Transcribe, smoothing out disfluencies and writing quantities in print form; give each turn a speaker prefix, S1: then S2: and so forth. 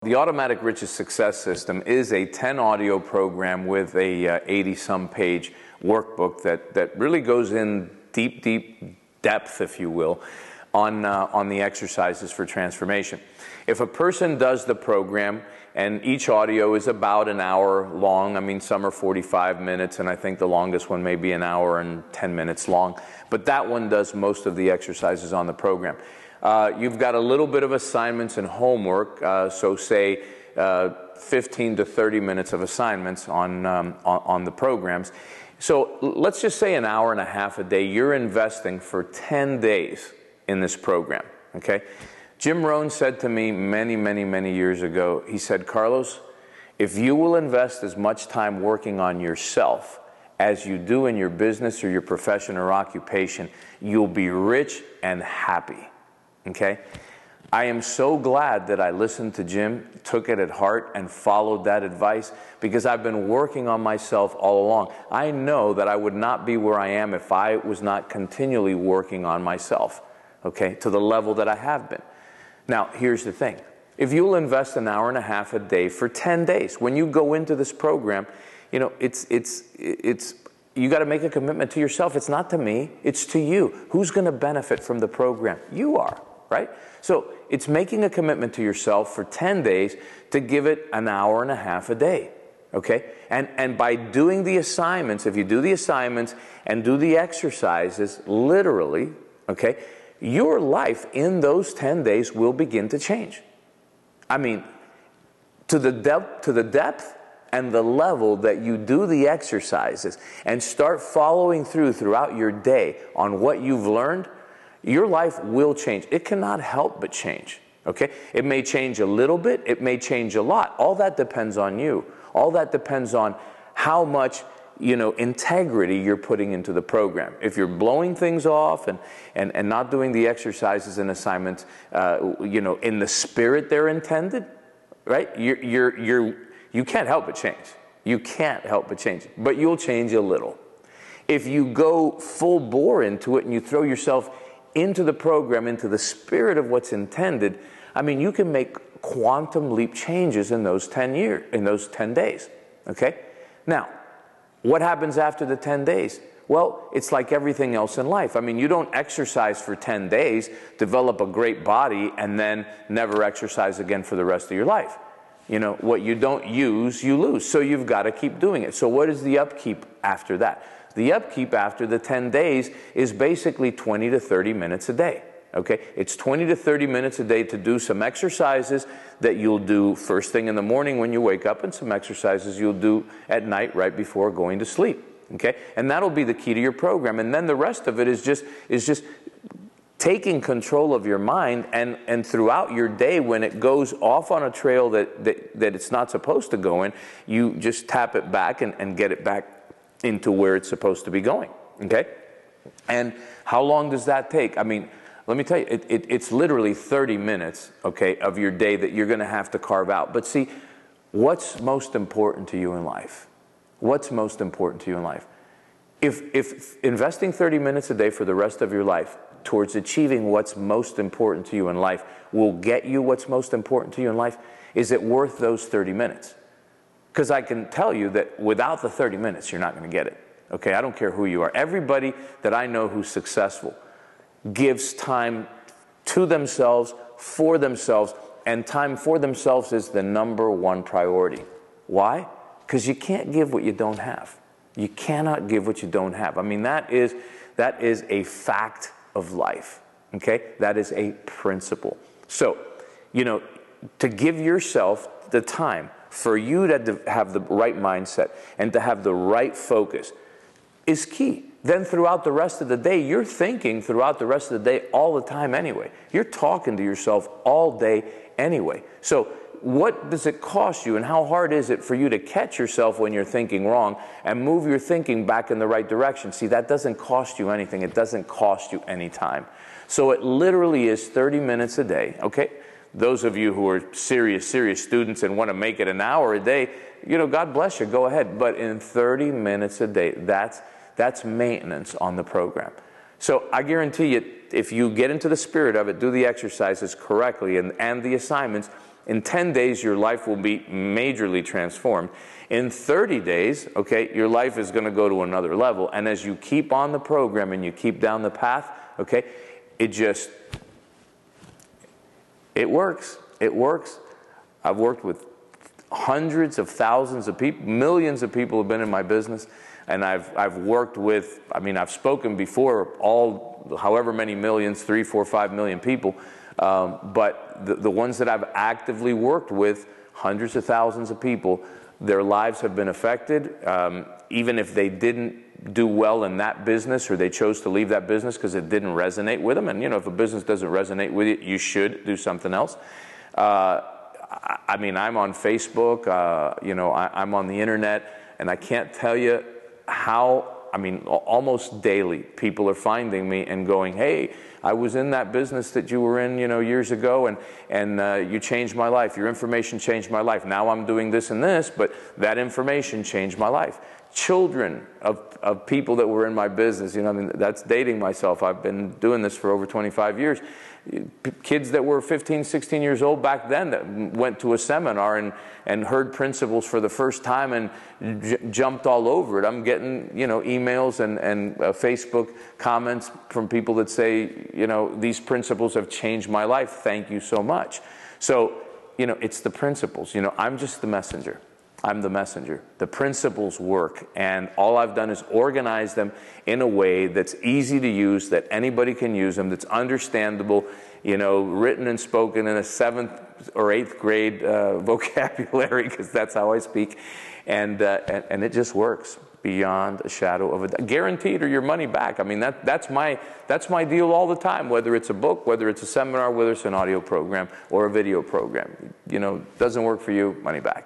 S1: The Automatic Riches Success System is a 10 audio program with a 80-some page workbook that really goes in deep depth, if you will, on the exercises for transformation. If a person does the program, and each audio is about an hour long, I mean, some are 45 minutes, and I think the longest one may be an hour and 10 minutes long, but that one does most of the exercises on the program. You've got a little bit of assignments and homework, so say 15 to 30 minutes of assignments on the programs. So let's just say an hour and a half a day you're investing for 10 days in this program, okay? Jim Rohn said to me many years ago, he said, Carlos, if you will invest as much time working on yourself as you do in your business or your profession or occupation, you'll be rich and happy. Okay? I am so glad that I listened to Jim, took it at heart, and followed that advice, because I've been working on myself all along. I know that I would not be where I am if I was not continually working on myself, okay, to the level that I have been. Now, here's the thing. If you'll invest an hour and a half a day for 10 days, when you go into this program, you know, you got to make a commitment to yourself. It's not to me, it's to you. Who's going to benefit from the program? You are. Right? So it's making a commitment to yourself for 10 days to give it an hour and a half a day. Okay? And by doing the assignments, if you do the assignments and do the exercises, literally, okay, your life in those 10 days will begin to change. I mean, to the depth and the level that you do the exercises and start following throughout your day on what you've learned, your life will change. It cannot help but change, okay? It may change a little bit. It may change a lot. All that depends on you. All that depends on how much, you know, integrity you're putting into the program. If you're blowing things off and not doing the exercises and assignments, you know, in the spirit they're intended, right? You can't help but change. You can't help but change. But you'll change a little. If you go full bore into it and you throw yourself into the program, into the spirit of what's intended, I mean, you can make quantum leap changes in those 10 days, okay? Now, what happens after the 10 days? Well, it's like everything else in life. I mean, you don't exercise for 10 days, develop a great body, and then never exercise again for the rest of your life. You know, what you don't use, you lose. So you've got to keep doing it. So what is the upkeep after that? The upkeep after the 10 days is basically 20 to 30 minutes a day, okay? It's 20 to 30 minutes a day to do some exercises that you'll do first thing in the morning when you wake up, and some exercises you'll do at night right before going to sleep, okay? And that'll be the key to your program. And then the rest of it is just taking control of your mind, and throughout your day, when it goes off on a trail that it's not supposed to go in, you just tap it back and get it back into where it's supposed to be going, okay? And how long does that take? I mean, let me tell you, it's literally 30 minutes, okay, of your day that you're going to have to carve out. But see, what's most important to you in life? What's most important to you in life? If investing 30 minutes a day for the rest of your life towards achieving what's most important to you in life will get you what's most important to you in life, is it worth those 30 minutes? Because I can tell you that without the 30 minutes, you're not going to get it. Okay, I don't care who you are. Everybody that I know who's successful gives time to themselves, for themselves, and time for themselves is the #1 priority. Why? Because you can't give what you don't have. You cannot give what you don't have. I mean, that is a fact of life. Okay, that is a principle. So, you know, to give yourself the time for you to have the right mindset and to have the right focus is key. Then throughout the rest of the day, you're thinking throughout the rest of the day all the time anyway. You're talking to yourself all day anyway. So what does it cost you, and how hard is it for you to catch yourself when you're thinking wrong and move your thinking back in the right direction? See, that doesn't cost you anything. It doesn't cost you any time. So it literally is 30 minutes a day, okay? Those of you who are serious students and want to make it an hour a day, you know, God bless you, go ahead. But in 30 minutes a day, that's maintenance on the program. So I guarantee you, if you get into the spirit of it, do the exercises correctly and the assignments, in 10 days your life will be majorly transformed. In 30 days, okay, your life is going to go to another level. And as you keep on the program and you keep down the path, okay, it works. It works. I've worked with hundreds of thousands of people, millions of people have been in my business. And I've worked with, I mean, I've spoken before however many millions, 3, 4, 5 million people. But the ones that I've actively worked with, hundreds of thousands of people, their lives have been affected. Even if they didn't do well in that business, or they chose to leave that business because it didn't resonate with them. And, you know, if a business doesn't resonate with you, you should do something else. I mean, I'm on Facebook, you know, I'm on the internet, and I can't tell you how, I mean, almost daily, people are finding me and going, hey, I was in that business that you were in, you know, years ago, and you changed my life. Your information changed my life. Now I'm doing this and this, but that information changed my life. Children of people that were in my business, you know, I mean, that's dating myself. I've been doing this for over 25 years. Kids that were 15, 16 years old back then that went to a seminar and heard principles for the first time and jumped all over it. I'm getting, you know, emails and Facebook comments from people that say, you know, these principles have changed my life. Thank you so much. So, you know, it's the principles. You know, I'm just the messenger. I'm the messenger. The principles work, and all I've done is organize them in a way that's easy to use, that anybody can use them, that's understandable, you know, written and spoken in a 7th or 8th grade vocabulary, because that's how I speak, and it just works beyond a shadow of a doubt. Guaranteed, or your money back. I mean, that's my deal all the time, whether it's a book, whether it's a seminar, whether it's an audio program or a video program. You know, doesn't work for you, money back.